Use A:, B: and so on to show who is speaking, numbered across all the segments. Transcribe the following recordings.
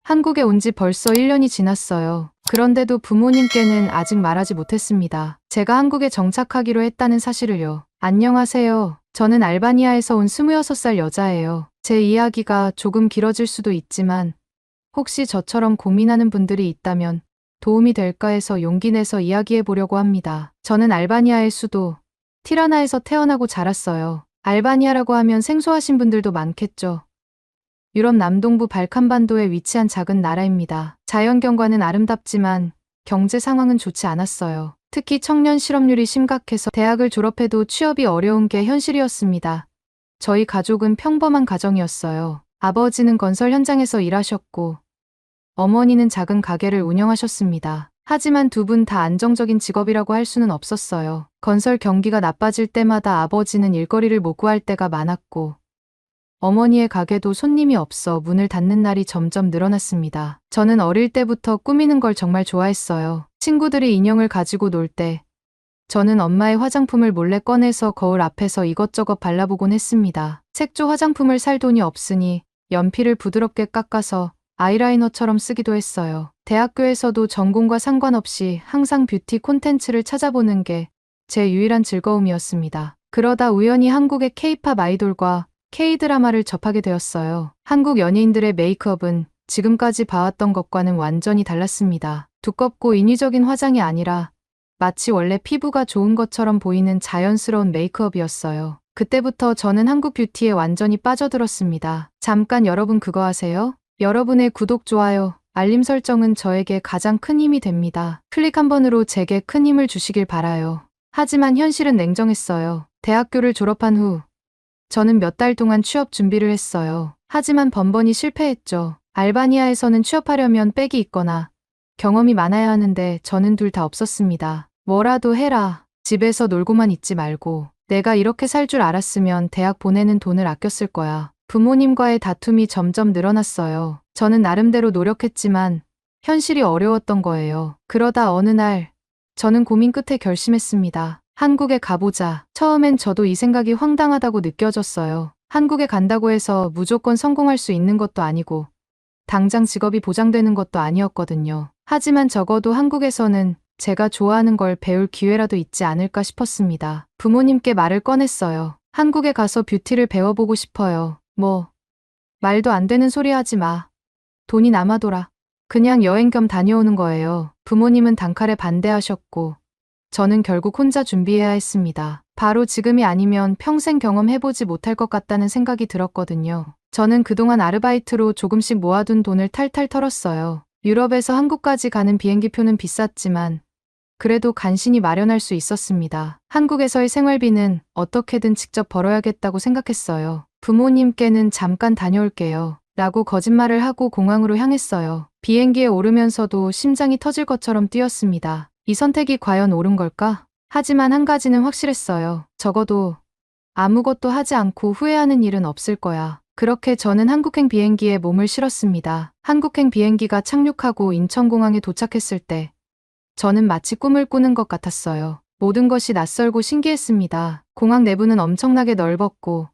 A: 한국에 온 지 벌써 1년이 지났어요. 그런데도 부모님께는 아직 말하지 못했습니다. 제가 한국에 정착하기로 했다는 사실을요. 안녕하세요. 저는 알바니아에서 온 26살 여자예요. 제 이야기가 조금 길어질 수도 있지만 혹시 저처럼 고민하는 분들이 있다면 도움이 될까 해서 용기 내서 이야기해 보려고 합니다. 저는 알바니아의 수도 티라나에서 태어나고 자랐어요. 알바니아라고 하면 생소하신 분들도 많겠죠. 유럽 남동부 발칸반도에 위치한 작은 나라입니다. 자연경관은 아름답지만 경제 상황은 좋지 않았어요. 특히 청년 실업률이 심각해서 대학을 졸업해도 취업이 어려운 게 현실이었습니다. 저희 가족은 평범한 가정이었어요. 아버지는 건설 현장에서 일하셨고 어머니는 작은 가게를 운영하셨습니다. 하지만 두 분 다 안정적인 직업이라고 할 수는 없었어요. 건설 경기가 나빠질 때마다 아버지는 일거리를 못 구할 때가 많았고 어머니의 가게도 손님이 없어 문을 닫는 날이 점점 늘어났습니다. 저는 어릴 때부터 꾸미는 걸 정말 좋아했어요. 친구들이 인형을 가지고 놀 때 저는 엄마의 화장품을 몰래 꺼내서 거울 앞에서 이것저것 발라보곤 했습니다. 색조 화장품을 살 돈이 없으니 연필을 부드럽게 깎아서 아이라이너처럼 쓰기도 했어요. 대학교에서도 전공과 상관없이 항상 뷰티 콘텐츠를 찾아보는 게 제 유일한 즐거움이었습니다. 그러다 우연히 한국의 K-팝 아이돌과 K-드라마를 접하게 되었어요. 한국 연예인들의 메이크업은 지금까지 봐왔던 것과는 완전히 달랐습니다. 두껍고 인위적인 화장이 아니라 마치 원래 피부가 좋은 것처럼 보이는 자연스러운 메이크업이었어요. 그때부터 저는 한국 뷰티에 완전히 빠져들었습니다. 잠깐 여러분 그거 아세요? 여러분의 구독, 좋아요, 알림 설정은 저에게 가장 큰 힘이 됩니다. 클릭 한 번으로 제게 큰 힘을 주시길 바라요. 하지만 현실은 냉정했어요. 대학교를 졸업한 후 저는 몇 달 동안 취업 준비를 했어요. 하지만 번번이 실패했죠. 알바니아에서는 취업하려면 백이 있거나 경험이 많아야 하는데 저는 둘 다 없었습니다. 뭐라도 해라. 집에서 놀고만 있지 말고. 내가 이렇게 살 줄 알았으면 대학 보내는 돈을 아꼈을 거야. 부모님과의 다툼이 점점 늘어났어요. 저는 나름대로 노력했지만 현실이 어려웠던 거예요. 그러다 어느 날 저는 고민 끝에 결심했습니다. 한국에 가보자. 처음엔 저도 이 생각이 황당하다고 느껴졌어요. 한국에 간다고 해서 무조건 성공할 수 있는 것도 아니고 당장 직업이 보장되는 것도 아니었거든요. 하지만 적어도 한국에서는 제가 좋아하는 걸 배울 기회라도 있지 않을까 싶었습니다. 부모님께 말을 꺼냈어요. 한국에 가서 뷰티를 배워보고 싶어요. 말도 안 되는 소리 하지 마. 돈이 남아돌아. 그냥 여행 겸 다녀오는 거예요. 부모님은 단칼에 반대하셨고 저는 결국 혼자 준비해야 했습니다. 바로 지금이 아니면 평생 경험해보지 못할 것 같다는 생각이 들었거든요. 저는 그동안 아르바이트로 조금씩 모아둔 돈을 탈탈 털었어요. 유럽에서 한국까지 가는 비행기 표는 비쌌지만 그래도 간신히 마련할 수 있었습니다. 한국에서의 생활비는 어떻게든 직접 벌어야겠다고 생각했어요. 부모님께는 잠깐 다녀올게요. 라고 거짓말을 하고 공항으로 향했어요. 비행기에 오르면서도 심장이 터질 것처럼 뛰었습니다. 이 선택이 과연 옳은 걸까? 하지만 한 가지는 확실했어요. 적어도 아무것도 하지 않고 후회하는 일은 없을 거야. 그렇게 저는 한국행 비행기에 몸을 실었습니다. 한국행 비행기가 착륙하고 인천공항에 도착했을 때 저는 마치 꿈을 꾸는 것 같았어요. 모든 것이 낯설고 신기했습니다. 공항 내부는 엄청나게 넓었고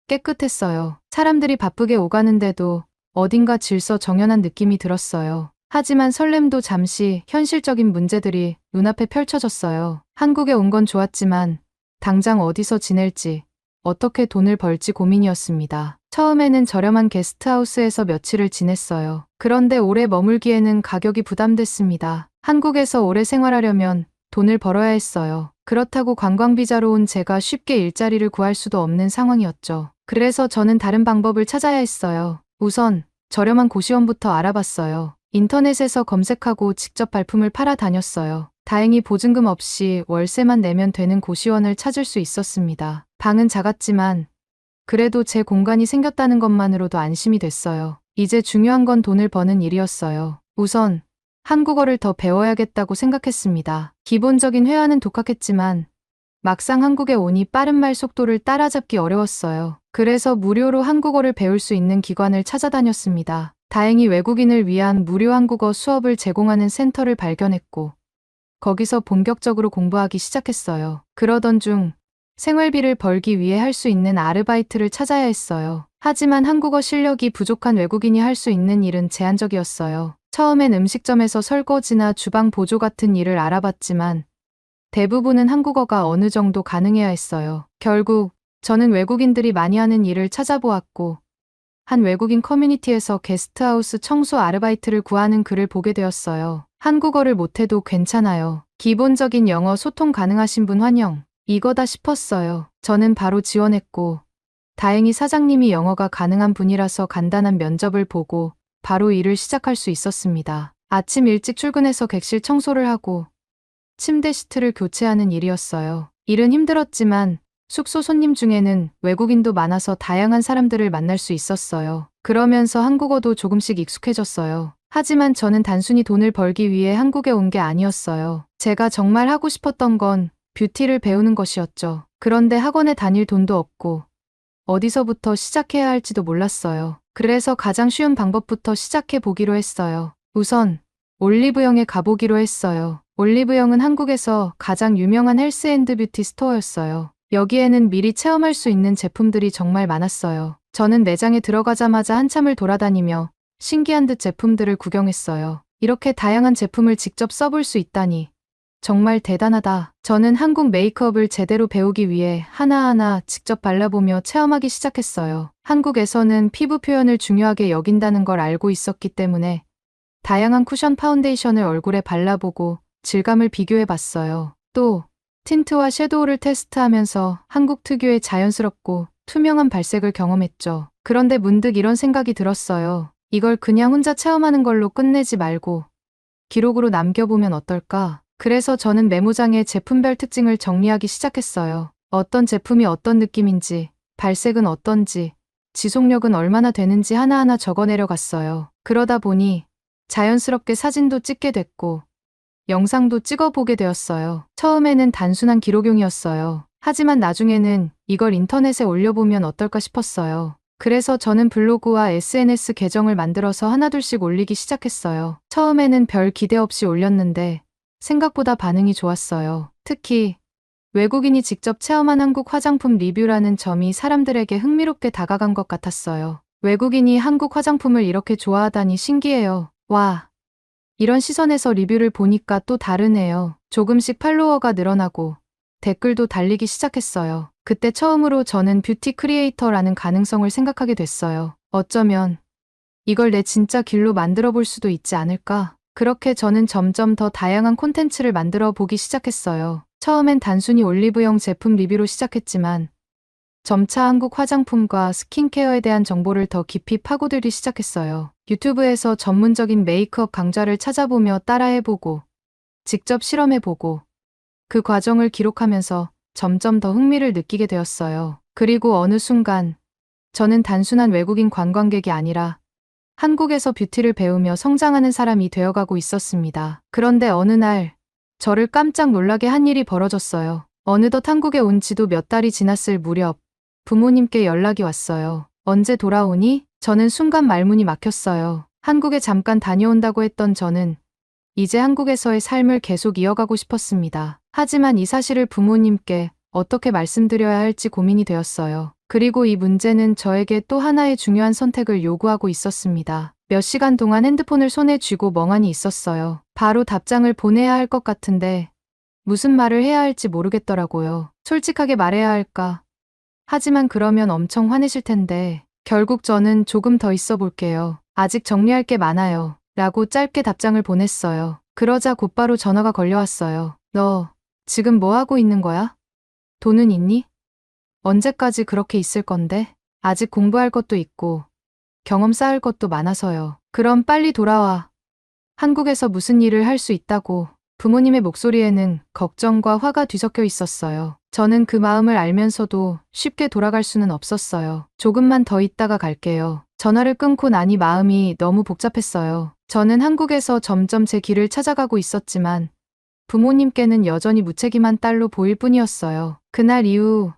A: 깨끗했어요. 사람들이 바쁘게 오가는데도 어딘가 질서 정연한 느낌이 들었어요. 하지만 설렘도 잠시 현실적인 문제들이 눈앞에 펼쳐졌어요. 한국에 온 건 좋았지만 당장 어디서 지낼지, 어떻게 돈을 벌지 고민이었습니다. 처음에는 저렴한 게스트하우스에서 며칠을 지냈어요. 그런데 오래 머물기에는 가격이 부담됐습니다. 한국에서 오래 생활하려면 돈을 벌어야 했어요. 그렇다고 관광비자로 온 제가 쉽게 일자리를 구할 수도 없는 상황이었죠. 그래서 저는 다른 방법을 찾아야 했어요. 우선 저렴한 고시원부터 알아봤어요. 인터넷에서 검색하고 직접 발품을 팔아 다녔어요. 다행히 보증금 없이 월세만 내면 되는 고시원을 찾을 수 있었습니다. 방은 작았지만 그래도 제 공간이 생겼다는 것만으로도 안심이 됐어요. 이제 중요한 건 돈을 버는 일이었어요. 우선 한국어를 더 배워야겠다고 생각했습니다. 기본적인 회화는 독학했지만 막상 한국에 오니 빠른 말 속도를 따라잡기 어려웠어요. 그래서 무료로 한국어를 배울 수 있는 기관을 찾아다녔습니다. 다행히 외국인을 위한 무료 한국어 수업을 제공하는 센터를 발견했고 거기서 본격적으로 공부하기 시작했어요. 그러던 중 생활비를 벌기 위해 할 수 있는 아르바이트를 찾아야 했어요. 하지만 한국어 실력이 부족한 외국인이 할 수 있는 일은 제한적이었어요. 처음엔 음식점에서 설거지나 주방 보조 같은 일을 알아봤지만 대부분은 한국어가 어느 정도 가능해야 했어요. 결국 저는 외국인들이 많이 하는 일을 찾아보았고 한 외국인 커뮤니티에서 게스트하우스 청소 아르바이트를 구하는 글을 보게 되었어요. 한국어를 못해도 괜찮아요. 기본적인 영어 소통 가능하신 분 환영. 이거다 싶었어요. 저는 바로 지원했고 다행히 사장님이 영어가 가능한 분이라서 간단한 면접을 보고 바로 일을 시작할 수 있었습니다. 아침 일찍 출근해서 객실 청소를 하고 침대 시트를 교체하는 일이었어요. 일은 힘들었지만 숙소 손님 중에는 외국인도 많아서 다양한 사람들을 만날 수 있었어요. 그러면서 한국어도 조금씩 익숙해졌어요. 하지만 저는 단순히 돈을 벌기 위해 한국에 온 게 아니었어요. 제가 정말 하고 싶었던 건 뷰티를 배우는 것이었죠. 그런데 학원에 다닐 돈도 없고 어디서부터 시작해야 할지도 몰랐어요. 그래서 가장 쉬운 방법부터 시작해 보기로 했어요. 우선 올리브영에 가보기로 했어요. 올리브영은 한국에서 가장 유명한 헬스앤드 뷰티 스토어였어요. 여기에는 미리 체험할 수 있는 제품들이 정말 많았어요. 저는 매장에 들어가자마자 한참을 돌아다니며 신기한 듯 제품들을 구경했어요. 이렇게 다양한 제품을 직접 써볼 수 있다니 정말 대단하다. 저는 한국 메이크업을 제대로 배우기 위해 하나하나 직접 발라보며 체험하기 시작했어요. 한국에서는 피부 표현을 중요하게 여긴다는 걸 알고 있었기 때문에 다양한 쿠션 파운데이션을 얼굴에 발라보고 질감을 비교해봤어요. 또 틴트와 섀도우를 테스트하면서 한국 특유의 자연스럽고 투명한 발색을 경험했죠. 그런데 문득 이런 생각이 들었어요. 이걸 그냥 혼자 체험하는 걸로 끝내지 말고 기록으로 남겨보면 어떨까? 그래서 저는 메모장에 제품별 특징을 정리하기 시작했어요. 어떤 제품이 어떤 느낌인지, 발색은 어떤지, 지속력은 얼마나 되는지 하나하나 적어내려갔어요. 그러다 보니 자연스럽게 사진도 찍게 됐고 영상도 찍어보게 되었어요. 처음에는 단순한 기록용이었어요. 하지만 나중에는 이걸 인터넷에 올려보면 어떨까 싶었어요. 그래서 저는 블로그와 SNS 계정을 만들어서 하나둘씩 올리기 시작했어요. 처음에는 별 기대 없이 올렸는데 생각보다 반응이 좋았어요. 특히 외국인이 직접 체험한 한국 화장품 리뷰라는 점이 사람들에게 흥미롭게 다가간 것 같았어요. 외국인이 한국 화장품을 이렇게 좋아하다니 신기해요. 와, 이런 시선에서 리뷰를 보니까 또 다르네요. 조금씩 팔로워가 늘어나고 댓글도 달리기 시작했어요. 그때 처음으로 저는 뷰티 크리에이터라는 가능성을 생각하게 됐어요. 어쩌면 이걸 내 진짜 길로 만들어 볼 수도 있지 않을까? 그렇게 저는 점점 더 다양한 콘텐츠를 만들어 보기 시작했어요. 처음엔 단순히 올리브영 제품 리뷰로 시작했지만 점차 한국 화장품과 스킨케어에 대한 정보를 더 깊이 파고들기 시작했어요. 유튜브에서 전문적인 메이크업 강좌를 찾아보며 따라해보고 직접 실험해보고 그 과정을 기록하면서 점점 더 흥미를 느끼게 되었어요. 그리고 어느 순간 저는 단순한 외국인 관광객이 아니라 한국에서 뷰티를 배우며 성장하는 사람이 되어가고 있었습니다. 그런데 어느 날 저를 깜짝 놀라게 한 일이 벌어졌어요. 어느덧 한국에 온 지도 몇 달이 지났을 무렵 부모님께 연락이 왔어요. 언제 돌아오니? 저는 순간 말문이 막혔어요. 한국에 잠깐 다녀온다고 했던 저는 이제 한국에서의 삶을 계속 이어가고 싶었습니다. 하지만 이 사실을 부모님께 어떻게 말씀드려야 할지 고민이 되었어요. 그리고 이 문제는 저에게 또 하나의 중요한 선택을 요구하고 있었습니다. 몇 시간 동안 핸드폰을 손에 쥐고 멍하니 있었어요. 바로 답장을 보내야 할 것 같은데 무슨 말을 해야 할지 모르겠더라고요. 솔직하게 말해야 할까? 하지만 그러면 엄청 화내실 텐데 결국 저는 조금 더 있어 볼게요. 아직 정리할 게 많아요. 라고 짧게 답장을 보냈어요. 그러자 곧바로 전화가 걸려왔어요. 너 지금 뭐 하고 있는 거야? 돈은 있니? 언제까지 그렇게 있을 건데? 아직 공부할 것도 있고 경험 쌓을 것도 많아서요. 그럼 빨리 돌아와. 한국에서 무슨 일을 할 수 있다고. 부모님의 목소리에는 걱정과 화가 뒤섞여 있었어요. 저는 그 마음을 알면서도 쉽게 돌아갈 수는 없었어요. 조금만 더 있다가 갈게요. 전화를 끊고 나니 마음이 너무 복잡했어요. 저는 한국에서 점점 제 길을 찾아가고 있었지만 부모님께는 여전히 무책임한 딸로 보일 뿐이었어요. 그날 이후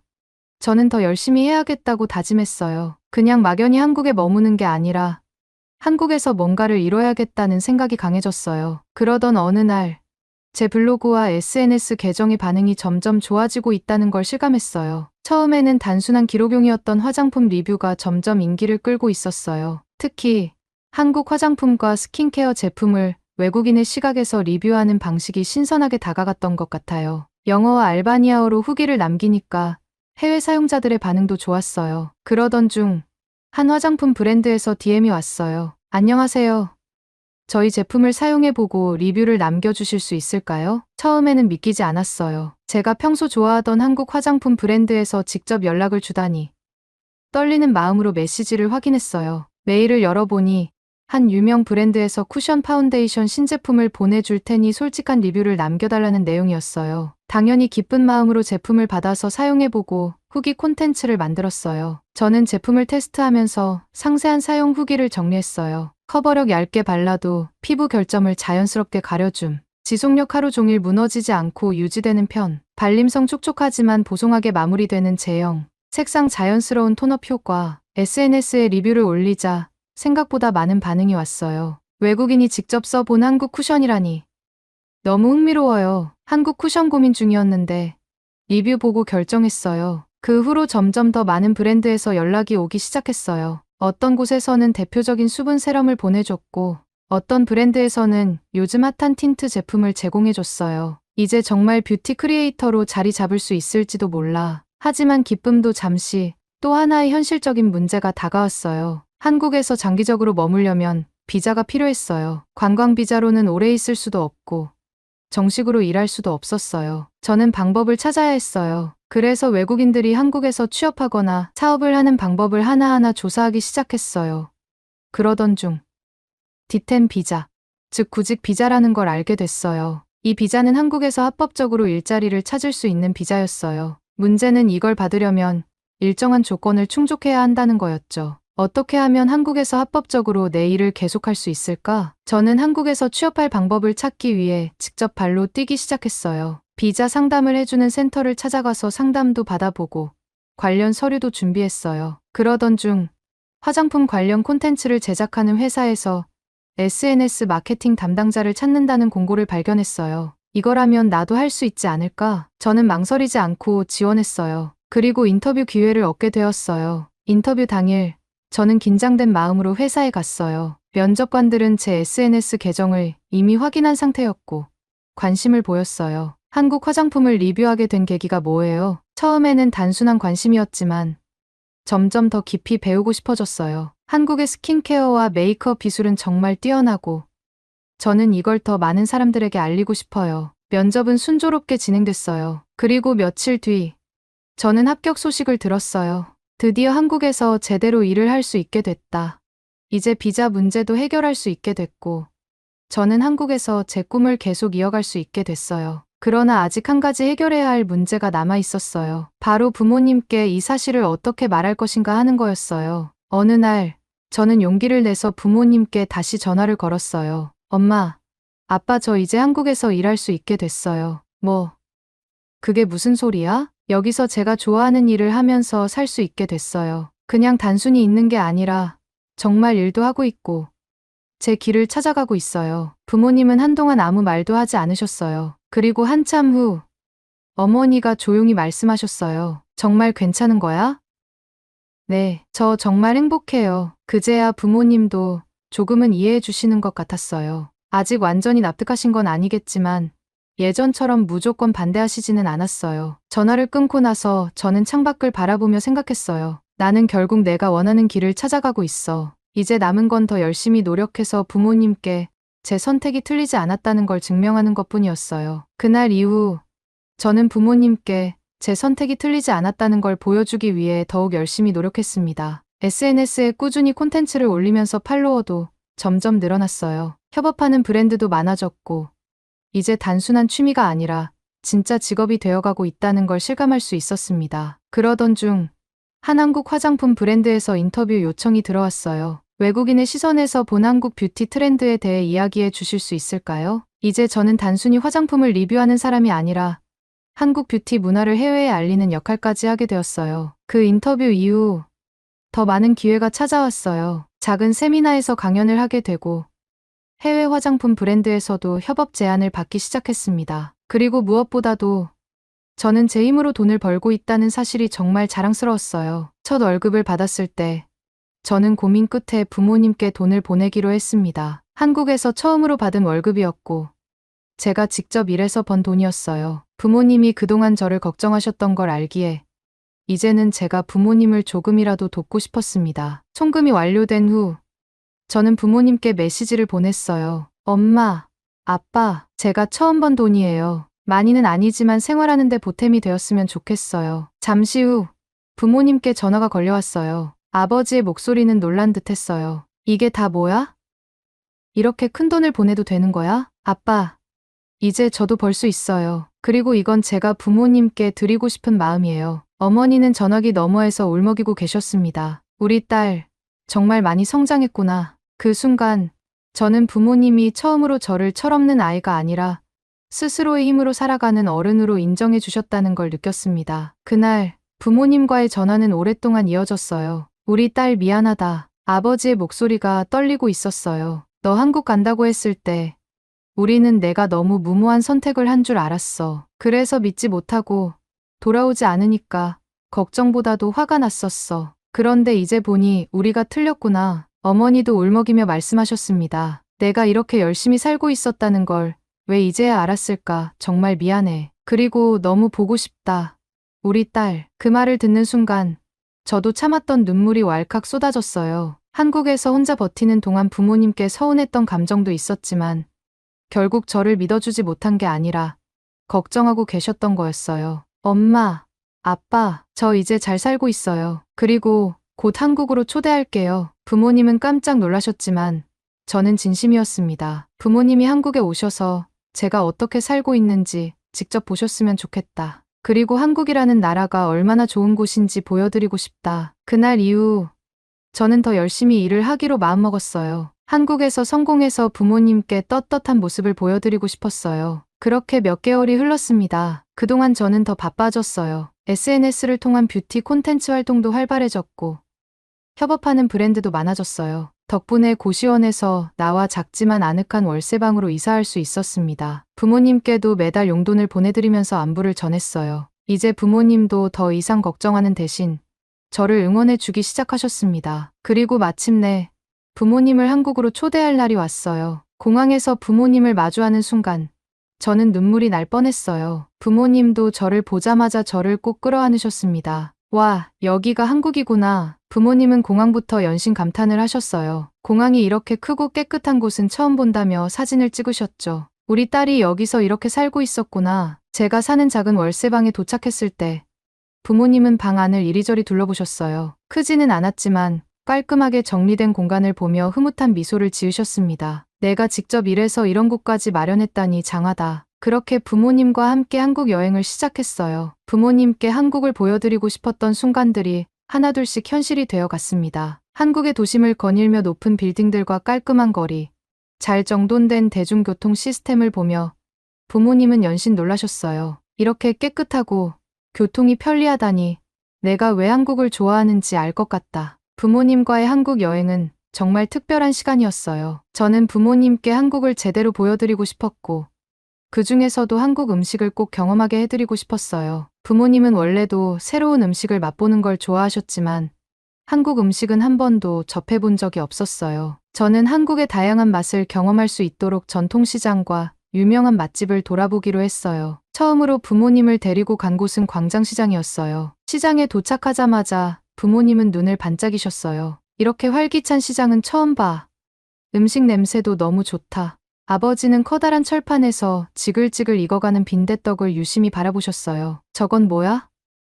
A: 저는 더 열심히 해야겠다고 다짐했어요. 그냥 막연히 한국에 머무는 게 아니라 한국에서 뭔가를 이뤄야겠다는 생각이 강해졌어요. 그러던 어느 날 제 블로그와 SNS 계정의 반응이 점점 좋아지고 있다는 걸 실감했어요. 처음에는 단순한 기록용이었던 화장품 리뷰가 점점 인기를 끌고 있었어요. 특히 한국 화장품과 스킨케어 제품을 외국인의 시각에서 리뷰하는 방식이 신선하게 다가갔던 것 같아요. 영어와 알바니아어로 후기를 남기니까 해외 사용자들의 반응도 좋았어요. 그러던 중 한 화장품 브랜드에서 DM이 왔어요. 안녕하세요. 저희 제품을 사용해보고 리뷰를 남겨주실 수 있을까요? 처음에는 믿기지 않았어요. 제가 평소 좋아하던 한국 화장품 브랜드에서 직접 연락을 주다니. 떨리는 마음으로 메시지를 확인했어요. 메일을 열어보니 한 유명 브랜드에서 쿠션 파운데이션 신제품을 보내줄 테니 솔직한 리뷰를 남겨달라는 내용이었어요. 당연히 기쁜 마음으로 제품을 받아서 사용해보고 후기 콘텐츠를 만들었어요. 저는 제품을 테스트하면서 상세한 사용 후기를 정리했어요. 커버력 얇게 발라도 피부 결점을 자연스럽게 가려줌. 지속력 하루 종일 무너지지 않고 유지되는 편. 발림성 촉촉하지만 보송하게 마무리되는 제형. 색상 자연스러운 톤업 효과. SNS에 리뷰를 올리자 생각보다 많은 반응이 왔어요. 외국인이 직접 써본 한국 쿠션이라니. 너무 흥미로워요. 한국 쿠션 고민 중이었는데 리뷰 보고 결정했어요. 그 후로 점점 더 많은 브랜드에서 연락이 오기 시작했어요. 어떤 곳에서는 대표적인 수분 세럼을 보내줬고 어떤 브랜드에서는 요즘 핫한 틴트 제품을 제공해줬어요. 이제 정말 뷰티 크리에이터로 자리 잡을 수 있을지도 몰라. 하지만 기쁨도 잠시. 또 하나의 현실적인 문제가 다가왔어요. 한국에서 장기적으로 머물려면 비자가 필요했어요. 관광 비자로는 오래 있을 수도 없고 정식으로 일할 수도 없었어요. 저는 방법을 찾아야 했어요. 그래서 외국인들이 한국에서 취업하거나 사업을 하는 방법을 하나하나 조사하기 시작했어요. 그러던 중 D10 비자, 즉 구직 비자라는 걸 알게 됐어요. 이 비자는 한국에서 합법적으로 일자리를 찾을 수 있는 비자였어요. 문제는 이걸 받으려면 일정한 조건을 충족해야 한다는 거였죠. 어떻게 하면 한국에서 합법적으로 내 일을 계속할 수 있을까? 저는 한국에서 취업할 방법을 찾기 위해 직접 발로 뛰기 시작했어요. 비자 상담을 해주는 센터를 찾아가서 상담도 받아보고 관련 서류도 준비했어요. 그러던 중 화장품 관련 콘텐츠를 제작하는 회사에서 SNS 마케팅 담당자를 찾는다는 공고를 발견했어요. 이거라면 나도 할 수 있지 않을까? 저는 망설이지 않고 지원했어요. 그리고 인터뷰 기회를 얻게 되었어요. 인터뷰 당일 저는 긴장된 마음으로 회사에 갔어요. 면접관들은 제 SNS 계정을 이미 확인한 상태였고 관심을 보였어요. 한국 화장품을 리뷰하게 된 계기가 뭐예요? 처음에는 단순한 관심이었지만 점점 더 깊이 배우고 싶어졌어요. 한국의 스킨케어와 메이크업 기술은 정말 뛰어나고 저는 이걸 더 많은 사람들에게 알리고 싶어요. 면접은 순조롭게 진행됐어요. 그리고 며칠 뒤 저는 합격 소식을 들었어요. 드디어 한국에서 제대로 일을 할 수 있게 됐다. 이제 비자 문제도 해결할 수 있게 됐고 저는 한국에서 제 꿈을 계속 이어갈 수 있게 됐어요. 그러나 아직 한 가지 해결해야 할 문제가 남아 있었어요. 바로 부모님께 이 사실을 어떻게 말할 것인가 하는 거였어요. 어느 날 저는 용기를 내서 부모님께 다시 전화를 걸었어요. 엄마, 아빠 저 이제 한국에서 일할 수 있게 됐어요. 뭐, 그게 무슨 소리야? 여기서 제가 좋아하는 일을 하면서 살 수 있게 됐어요. 그냥 단순히 있는 게 아니라 정말 일도 하고 있고 제 길을 찾아가고 있어요. 부모님은 한동안 아무 말도 하지 않으셨어요. 그리고 한참 후 어머니가 조용히 말씀하셨어요. 정말 괜찮은 거야? 네, 저 정말 행복해요. 그제야 부모님도 조금은 이해해 주시는 것 같았어요. 아직 완전히 납득하신 건 아니겠지만 예전처럼 무조건 반대하시지는 않았어요. 전화를 끊고 나서 저는 창밖을 바라보며 생각했어요. 나는 결국 내가 원하는 길을 찾아가고 있어. 이제 남은 건 더 열심히 노력해서 부모님께 제 선택이 틀리지 않았다는 걸 증명하는 것뿐이었어요. 그날 이후 저는 부모님께 제 선택이 틀리지 않았다는 걸 보여주기 위해 더욱 열심히 노력했습니다. SNS에 꾸준히 콘텐츠를 올리면서 팔로워도 점점 늘어났어요. 협업하는 브랜드도 많아졌고 이제 단순한 취미가 아니라 진짜 직업이 되어가고 있다는 걸 실감할 수 있었습니다. 그러던 중 한 한국 화장품 브랜드에서 인터뷰 요청이 들어왔어요. 외국인의 시선에서 본 한국 뷰티 트렌드에 대해 이야기해 주실 수 있을까요? 이제 저는 단순히 화장품을 리뷰하는 사람이 아니라 한국 뷰티 문화를 해외에 알리는 역할까지 하게 되었어요. 그 인터뷰 이후 더 많은 기회가 찾아왔어요. 작은 세미나에서 강연을 하게 되고 해외 화장품 브랜드에서도 협업 제안을 받기 시작했습니다. 그리고 무엇보다도 저는 제 힘으로 돈을 벌고 있다는 사실이 정말 자랑스러웠어요. 첫 월급을 받았을 때 저는 고민 끝에 부모님께 돈을 보내기로 했습니다. 한국에서 처음으로 받은 월급이었고 제가 직접 일해서 번 돈이었어요. 부모님이 그동안 저를 걱정하셨던 걸 알기에 이제는 제가 부모님을 조금이라도 돕고 싶었습니다. 송금이 완료된 후 저는 부모님께 메시지를 보냈어요. 엄마, 아빠, 제가 처음 번 돈이에요. 많이는 아니지만 생활하는 데 보탬이 되었으면 좋겠어요. 잠시 후 부모님께 전화가 걸려왔어요. 아버지의 목소리는 놀란 듯 했어요. 이게 다 뭐야? 이렇게 큰 돈을 보내도 되는 거야? 아빠, 이제 저도 벌 수 있어요. 그리고 이건 제가 부모님께 드리고 싶은 마음이에요. 어머니는 전화기 너머에서 울먹이고 계셨습니다. 우리 딸, 정말 많이 성장했구나. 그 순간, 저는 부모님이 처음으로 저를 철없는 아이가 아니라 스스로의 힘으로 살아가는 어른으로 인정해 주셨다는 걸 느꼈습니다. 그날, 부모님과의 전화는 오랫동안 이어졌어요. 우리 딸 미안하다. 아버지의 목소리가 떨리고 있었어요. 너 한국 간다고 했을 때, 우리는 내가 너무 무모한 선택을 한 줄 알았어. 그래서 믿지 못하고 돌아오지 않으니까 걱정보다도 화가 났었어. 그런데 이제 보니 우리가 틀렸구나. 어머니도 울먹이며 말씀하셨습니다. 내가 이렇게 열심히 살고 있었다는 걸 왜 이제야 알았을까? 정말 미안해. 그리고 너무 보고 싶다. 우리 딸. 그 말을 듣는 순간 저도 참았던 눈물이 왈칵 쏟아졌어요. 한국에서 혼자 버티는 동안 부모님께 서운했던 감정도 있었지만 결국 저를 믿어주지 못한 게 아니라 걱정하고 계셨던 거였어요. 엄마, 아빠, 저 이제 잘 살고 있어요. 그리고 곧 한국으로 초대할게요. 부모님은 깜짝 놀라셨지만 저는 진심이었습니다. 부모님이 한국에 오셔서 제가 어떻게 살고 있는지 직접 보셨으면 좋겠다. 그리고 한국이라는 나라가 얼마나 좋은 곳인지 보여드리고 싶다. 그날 이후 저는 더 열심히 일을 하기로 마음먹었어요. 한국에서 성공해서 부모님께 떳떳한 모습을 보여드리고 싶었어요. 그렇게 몇 개월이 흘렀습니다. 그동안 저는 더 바빠졌어요. SNS를 통한 뷰티 콘텐츠 활동도 활발해졌고 협업하는 브랜드도 많아졌어요. 덕분에 고시원에서 나와 작지만 아늑한 월세방으로 이사할 수 있었습니다. 부모님께도 매달 용돈을 보내드리면서 안부를 전했어요. 이제 부모님도 더 이상 걱정하는 대신 저를 응원해 주기 시작하셨습니다. 그리고 마침내 부모님을 한국으로 초대할 날이 왔어요. 공항에서 부모님을 마주하는 순간 저는 눈물이 날 뻔했어요. 부모님도 저를 보자마자 저를 꼭 끌어안으셨습니다. 와, 여기가 한국이구나. 부모님은 공항부터 연신 감탄을 하셨어요. 공항이 이렇게 크고 깨끗한 곳은 처음 본다며 사진을 찍으셨죠. 우리 딸이 여기서 이렇게 살고 있었구나. 제가 사는 작은 월세방에 도착했을 때 부모님은 방 안을 이리저리 둘러보셨어요. 크지는 않았지만 깔끔하게 정리된 공간을 보며 흐뭇한 미소를 지으셨습니다. 내가 직접 일해서 이런 곳까지 마련했다니 장하다. 그렇게 부모님과 함께 한국 여행을 시작했어요. 부모님께 한국을 보여드리고 싶었던 순간들이 하나둘씩 현실이 되어 갔습니다. 한국의 도심을 거닐며 높은 빌딩들과 깔끔한 거리, 잘 정돈된 대중교통 시스템을 보며 부모님은 연신 놀라셨어요. 이렇게 깨끗하고 교통이 편리하다니 내가 왜 한국을 좋아하는지 알 것 같다. 부모님과의 한국 여행은 정말 특별한 시간이었어요. 저는 부모님께 한국을 제대로 보여드리고 싶었고 그 중에서도 한국 음식을 꼭 경험하게 해드리고 싶었어요. 부모님은 원래도 새로운 음식을 맛보는 걸 좋아하셨지만 한국 음식은 한 번도 접해본 적이 없었어요. 저는 한국의 다양한 맛을 경험할 수 있도록 전통시장과 유명한 맛집을 돌아보기로 했어요. 처음으로 부모님을 데리고 간 곳은 광장시장이었어요. 시장에 도착하자마자 부모님은 눈을 반짝이셨어요. 이렇게 활기찬 시장은 처음 봐. 음식 냄새도 너무 좋다. 아버지는 커다란 철판에서 지글지글 익어가는 빈대떡을 유심히 바라보셨어요. 저건 뭐야?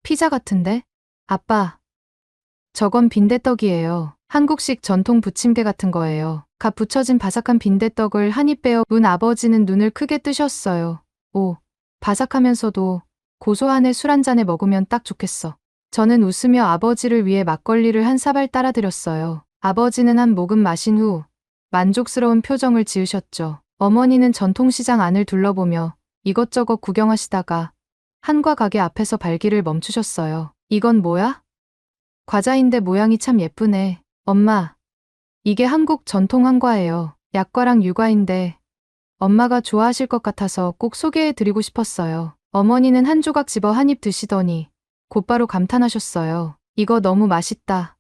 A: 피자 같은데? 아빠, 저건 빈대떡이에요. 한국식 전통 부침개 같은 거예요. 갓 부쳐진 바삭한 빈대떡을 한 입 베어 문 아버지는 눈을 크게 뜨셨어요. 오, 바삭하면서도 고소한에 술 한 잔에 먹으면 딱 좋겠어. 저는 웃으며 아버지를 위해 막걸리를 한 사발 따라드렸어요. 아버지는 한 모금 마신 후 만족스러운 표정을 지으셨죠. 어머니는 전통시장 안을 둘러보며 이것저것 구경하시다가 한과 가게 앞에서 발길을 멈추셨어요. 이건 뭐야? 과자인데 모양이 참 예쁘네. 엄마, 이게 한국 전통 한과예요. 약과랑 유과인데 엄마가 좋아하실 것 같아서 꼭 소개해 드리고 싶었어요. 어머니는 한 조각 집어 한 입 드시더니 곧바로 감탄하셨어요. 이거 너무 맛있다.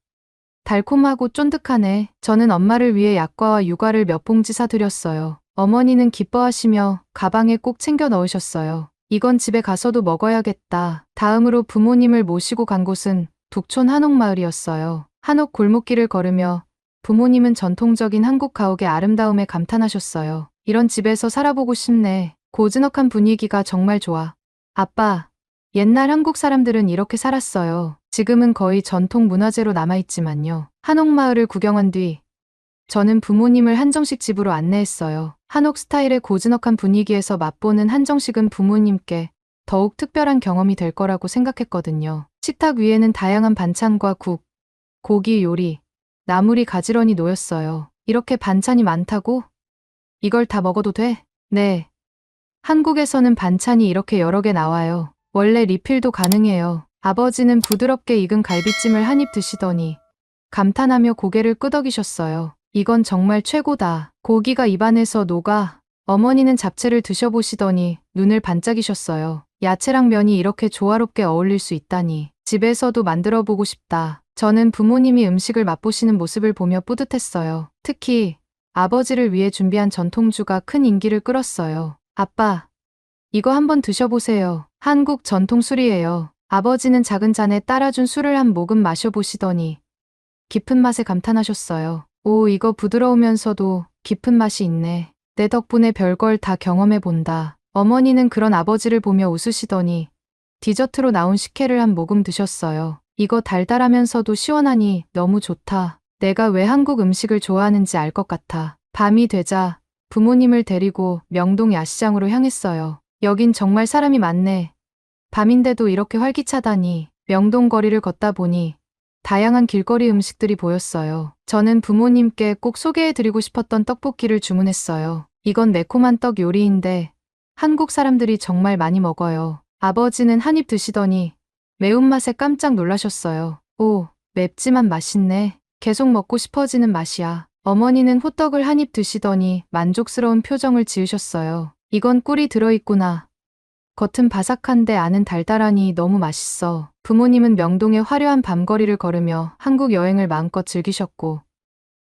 A: 달콤하고 쫀득하네. 저는 엄마를 위해 약과와 유과를 몇 봉지 사드렸어요. 어머니는 기뻐하시며 가방에 꼭 챙겨 넣으셨어요. 이건 집에 가서도 먹어야겠다. 다음으로 부모님을 모시고 간 곳은 북촌 한옥마을이었어요. 한옥 골목길을 걸으며 부모님은 전통적인 한국 가옥의 아름다움에 감탄하셨어요. 이런 집에서 살아보고 싶네. 고즈넉한 분위기가 정말 좋아. 아빠, 옛날 한국 사람들은 이렇게 살았어요. 지금은 거의 전통 문화재로 남아있지만요. 한옥마을을 구경한 뒤 저는 부모님을 한정식 집으로 안내했어요. 한옥 스타일의 고즈넉한 분위기에서 맛보는 한정식은 부모님께 더욱 특별한 경험이 될 거라고 생각했거든요. 식탁 위에는 다양한 반찬과 국, 고기 요리, 나물이 가지런히 놓였어요. 이렇게 반찬이 많다고? 이걸 다 먹어도 돼? 네. 한국에서는 반찬이 이렇게 여러 개 나와요. 원래 리필도 가능해요. 아버지는 부드럽게 익은 갈비찜을 한 입 드시더니 감탄하며 고개를 끄덕이셨어요. 이건 정말 최고다. 고기가 입안에서 녹아. 어머니는 잡채를 드셔보시더니 눈을 반짝이셨어요. 야채랑 면이 이렇게 조화롭게 어울릴 수 있다니. 집에서도 만들어 보고 싶다. 저는 부모님이 음식을 맛보시는 모습을 보며 뿌듯했어요. 특히 아버지를 위해 준비한 전통주가 큰 인기를 끌었어요. 아빠, 이거 한번 드셔보세요. 한국 전통 술이에요. 아버지는 작은 잔에 따라준 술을 한 모금 마셔보시더니 깊은 맛에 감탄하셨어요. 오, 이거 부드러우면서도 깊은 맛이 있네. 내 덕분에 별걸 다 경험해본다. 어머니는 그런 아버지를 보며 웃으시더니 디저트로 나온 식혜를 한 모금 드셨어요. 이거 달달하면서도 시원하니 너무 좋다. 내가 왜 한국 음식을 좋아하는지 알 것 같아. 밤이 되자 부모님을 데리고 명동 야시장으로 향했어요. 여긴 정말 사람이 많네. 밤인데도 이렇게 활기차다니. 명동 거리를 걷다 보니 다양한 길거리 음식들이 보였어요. 저는 부모님께 꼭 소개해드리고 싶었던 떡볶이를 주문했어요. 이건 매콤한 떡 요리인데 한국 사람들이 정말 많이 먹어요. 아버지는 한 입 드시더니 매운맛에 깜짝 놀라셨어요. 오, 맵지만 맛있네. 계속 먹고 싶어지는 맛이야. 어머니는 호떡을 한 입 드시더니 만족스러운 표정을 지으셨어요. 이건 꿀이 들어있구나. 겉은 바삭한데 안은 달달하니 너무 맛있어. 부모님은 명동의 화려한 밤거리를 걸으며 한국 여행을 마음껏 즐기셨고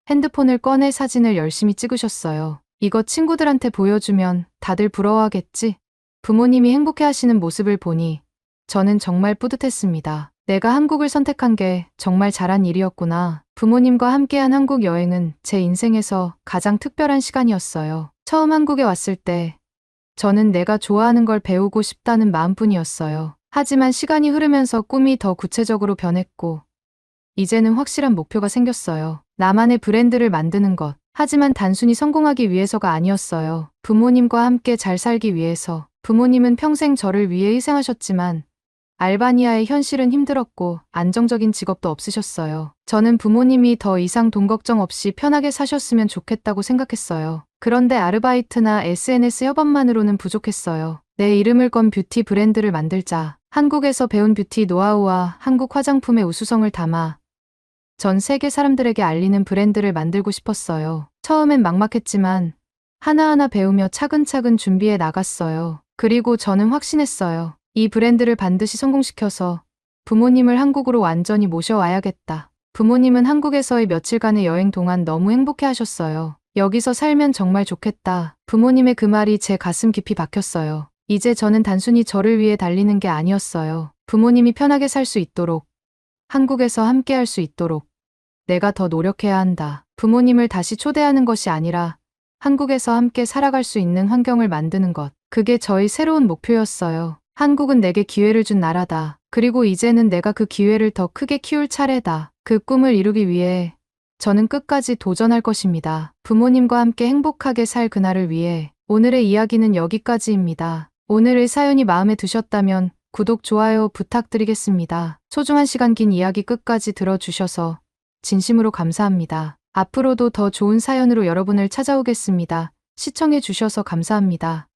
A: 핸드폰을 꺼내 사진을 열심히 찍으셨어요. 이거 친구들한테 보여주면 다들 부러워하겠지? 부모님이 행복해하시는 모습을 보니 저는 정말 뿌듯했습니다. 내가 한국을 선택한 게 정말 잘한 일이었구나. 부모님과 함께한 한국 여행은 제 인생에서 가장 특별한 시간이었어요. 처음 한국에 왔을 때 저는 내가 좋아하는 걸 배우고 싶다는 마음뿐이었어요. 하지만 시간이 흐르면서 꿈이 더 구체적으로 변했고 이제는 확실한 목표가 생겼어요. 나만의 브랜드를 만드는 것. 하지만 단순히 성공하기 위해서가 아니었어요. 부모님과 함께 잘 살기 위해서. 부모님은 평생 저를 위해 희생하셨지만 알바니아의 현실은 힘들었고 안정적인 직업도 없으셨어요. 저는 부모님이 더 이상 돈 걱정 없이 편하게 사셨으면 좋겠다고 생각했어요. 그런데 아르바이트나 SNS 협업만으로는 부족했어요. 내 이름을 건 뷰티 브랜드를 만들자. 한국에서 배운 뷰티 노하우와 한국 화장품의 우수성을 담아 전 세계 사람들에게 알리는 브랜드를 만들고 싶었어요. 처음엔 막막했지만 하나하나 배우며 차근차근 준비해 나갔어요. 그리고 저는 확신했어요. 이 브랜드를 반드시 성공시켜서 부모님을 한국으로 완전히 모셔와야겠다. 부모님은 한국에서의 며칠간의 여행 동안 너무 행복해 하셨어요. 여기서 살면 정말 좋겠다. 부모님의 그 말이 제 가슴 깊이 박혔어요. 이제 저는 단순히 저를 위해 달리는 게 아니었어요. 부모님이 편하게 살 수 있도록, 한국에서 함께 할 수 있도록 내가 더 노력해야 한다. 부모님을 다시 초대하는 것이 아니라 한국에서 함께 살아갈 수 있는 환경을 만드는 것. 그게 저의 새로운 목표였어요. 한국은 내게 기회를 준 나라다. 그리고 이제는 내가 그 기회를 더 크게 키울 차례다. 그 꿈을 이루기 위해 저는 끝까지 도전할 것입니다. 부모님과 함께 행복하게 살 그날을 위해 오늘의 이야기는 여기까지입니다. 오늘의 사연이 마음에 드셨다면 구독, 좋아요 부탁드리겠습니다. 소중한 시간 긴 이야기 끝까지 들어주셔서 진심으로 감사합니다. 앞으로도 더 좋은 사연으로 여러분을 찾아오겠습니다. 시청해 주셔서 감사합니다.